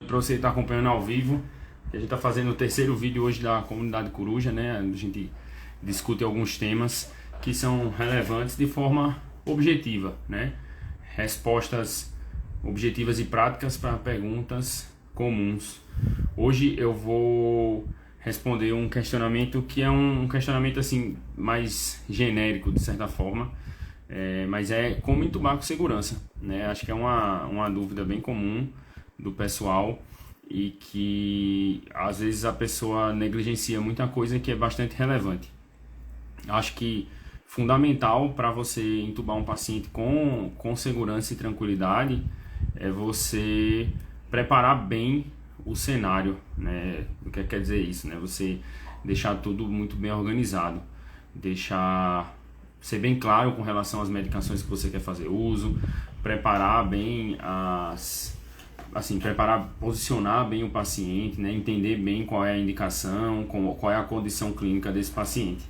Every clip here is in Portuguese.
Para você estar acompanhando ao vivo, a gente está fazendo o terceiro vídeo hoje da comunidade Coruja, né? A gente discute alguns temas que são relevantes de forma objetiva, né? Respostas objetivas e práticas para perguntas comuns. Hoje eu vou responder um questionamento que é um questionamento assim mais genérico de certa forma, mas é como entubar com segurança, né? Acho que é uma dúvida bem comum do pessoal e que às vezes a pessoa negligencia muita coisa que é bastante relevante. Acho que fundamental para você entubar um paciente com segurança e tranquilidade é você preparar bem o cenário, né? O que quer dizer isso, né? Você deixar tudo muito bem organizado, deixar ser bem claro com relação às medicações que você quer fazer uso, preparar bem posicionar bem o paciente, né? Entender bem qual é a indicação, qual é a condição clínica desse paciente.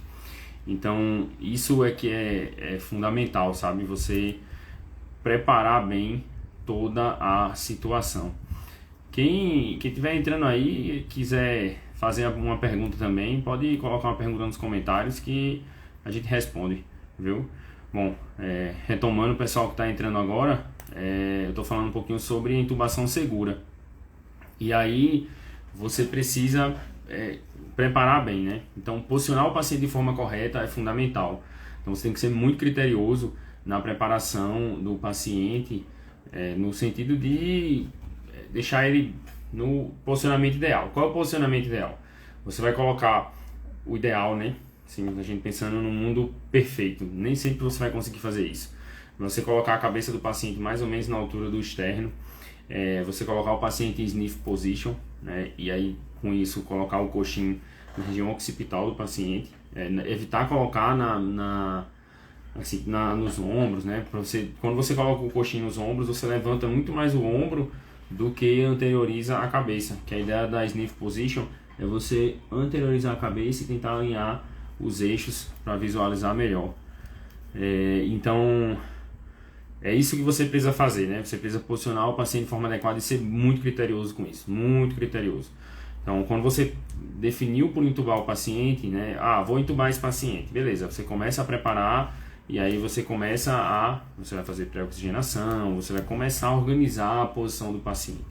Então, isso é que é fundamental, sabe? Você preparar bem toda a situação. Quem estiver entrando aí e quiser fazer uma pergunta também, pode colocar uma pergunta nos comentários que a gente responde, viu? Bom, retomando o pessoal que está entrando agora, eu estou falando um pouquinho sobre intubação segura. E aí você precisa preparar bem, né? Então, posicionar o paciente de forma correta é fundamental. Então, você tem que ser muito criterioso na preparação do paciente, no sentido de deixar ele no posicionamento ideal. Qual é o posicionamento ideal? Você vai colocar o ideal, né? Assim, a gente pensando num mundo perfeito. Nem sempre você vai conseguir fazer isso. Você colocar a cabeça do paciente mais ou menos na altura do externo, você colocar o paciente em sniff position, né? E aí com isso colocar o coxim na região occipital do paciente, evitar colocar nos ombros, né? Quando você coloca o coxim nos ombros, você levanta muito mais o ombro do que anterioriza a cabeça, que a ideia da sniff position é você anteriorizar a cabeça e tentar alinhar os eixos para visualizar melhor. Então é isso que você precisa fazer, né? Você precisa posicionar o paciente de forma adequada e ser muito criterioso com isso, muito criterioso. Então, quando você definiu por entubar o paciente, né? Vou entubar esse paciente, beleza? Você começa a preparar e aí você vai fazer pré-oxigenação, você vai começar a organizar a posição do paciente.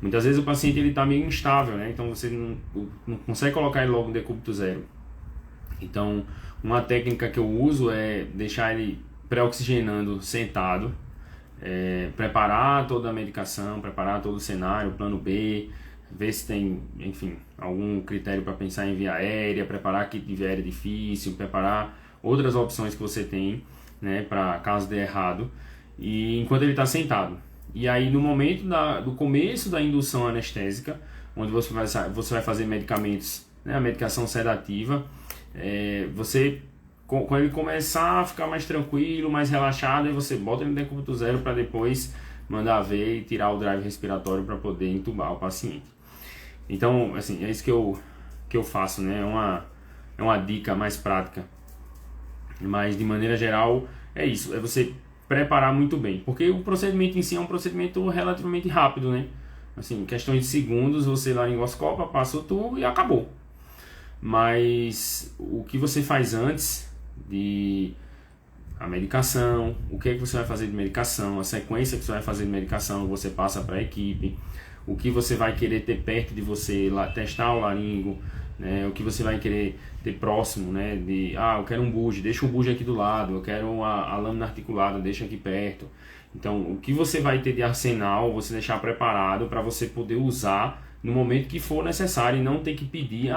Muitas vezes o paciente ele está meio instável, né? Então você não consegue colocar ele logo no decúbito zero. Então, uma técnica que eu uso é deixar ele pré-oxigenando sentado, preparar toda a medicação, preparar todo o cenário, plano B, ver se tem, enfim, algum critério para pensar em via aérea, preparar kit de via aérea difícil, preparar outras opções que você tem, né, para caso dê errado, e enquanto ele está sentado. E aí no momento do começo da indução anestésica, onde você vai fazer medicamentos, né, a medicação sedativa, quando ele começar a ficar mais tranquilo, mais relaxado, aí você bota ele no decúbito zero para depois mandar ver e tirar o drive respiratório para poder entubar o paciente. Então, assim, é isso que eu faço, né? É uma dica mais prática. Mas, de maneira geral, é isso. É você preparar muito bem. Porque o procedimento em si é um procedimento relativamente rápido, né? Assim, em questões de segundos, você laringoscopa, passa o tubo e acabou. Mas o que você faz antes de a medicação, o que é que você vai fazer de medicação, a sequência que você vai fazer de medicação, você passa para a equipe, o que você vai querer ter perto de você, testar o laringo, né? O que você vai querer ter próximo, né? Eu quero um buge, deixa o buge aqui do lado, eu quero a lâmina articulada, deixa aqui perto. Então, o que você vai ter de arsenal, você deixar preparado para você poder usar no momento que for necessário e não ter que pedir,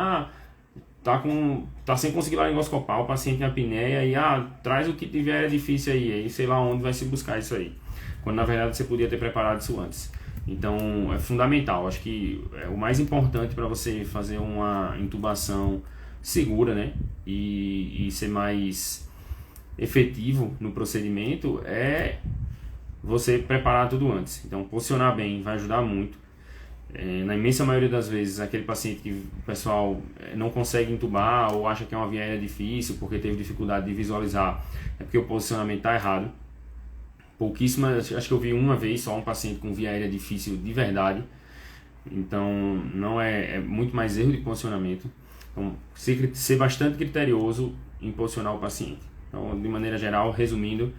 tá sem conseguir laringoscopar, o paciente tem apneia e traz o kit de via aérea difícil aí sei lá onde vai se buscar isso aí, quando na verdade você podia ter preparado isso antes. Então é fundamental, acho que o mais importante para você fazer uma intubação segura, né, e ser mais efetivo no procedimento é você preparar tudo antes. Então posicionar bem vai ajudar muito. Na imensa maioria das vezes, aquele paciente que o pessoal não consegue intubar ou acha que é uma via aérea difícil porque teve dificuldade de visualizar, é porque o posicionamento está errado. Pouquíssimas, acho que eu vi uma vez só um paciente com via aérea difícil de verdade, Então não é muito mais erro de posicionamento. Então ser bastante criterioso em posicionar o paciente. Então, de maneira geral, resumindo,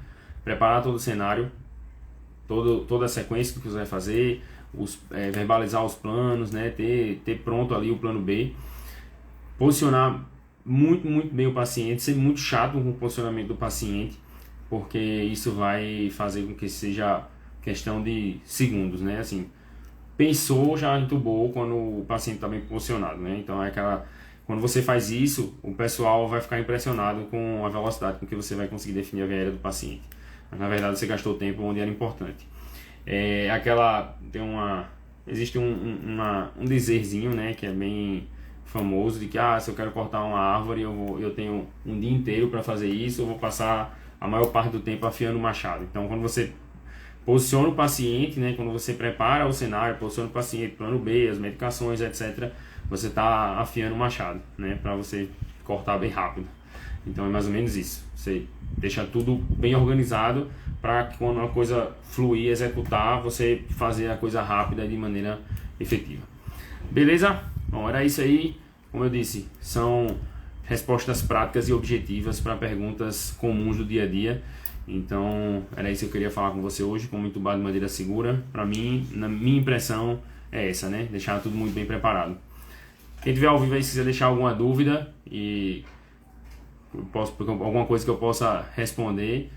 preparar todo o cenário, toda a sequência que você vai fazer, verbalizar os planos, né, ter pronto ali o plano B, posicionar muito bem o paciente, ser muito chato com o posicionamento do paciente, porque isso vai fazer com que seja questão de segundos, né, assim, pensou, já entubou quando o paciente está bem posicionado, né, então quando você faz isso, o pessoal vai ficar impressionado com a velocidade com que você vai conseguir definir a via aérea do paciente, mas na verdade você gastou tempo onde era importante. Existe um dizerzinho, né, que é bem famoso, de que se eu quero cortar uma árvore, eu tenho um dia inteiro para fazer isso, eu vou passar a maior parte do tempo afiando o machado. Então, quando você posiciona o paciente, né, quando você prepara o cenário, posiciona o paciente, plano B, as medicações, etc., você está afiando o machado, né, para você cortar bem rápido. Então, é mais ou menos isso. Você deixa tudo bem organizado para que quando a coisa fluir, executar, você fazer a coisa rápida de maneira efetiva. Beleza? Bom, era isso aí. Como eu disse, são respostas práticas e objetivas para perguntas comuns do dia a dia. Então, era isso que eu queria falar com você hoje, como entubar de maneira segura. Para mim, na minha impressão, é essa, né? Deixar tudo muito bem preparado. Quem tiver ao vivo aí, se quiser deixar alguma dúvida e alguma coisa que eu possa responder,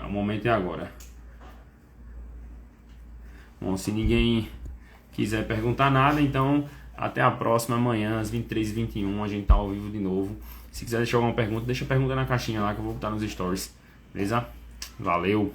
o momento é agora. Bom, se ninguém quiser perguntar nada, então até a próxima, amanhã às 23h21 a gente tá ao vivo de novo. Se quiser deixar alguma pergunta, deixa a pergunta na caixinha lá que eu vou botar nos stories, beleza? Valeu!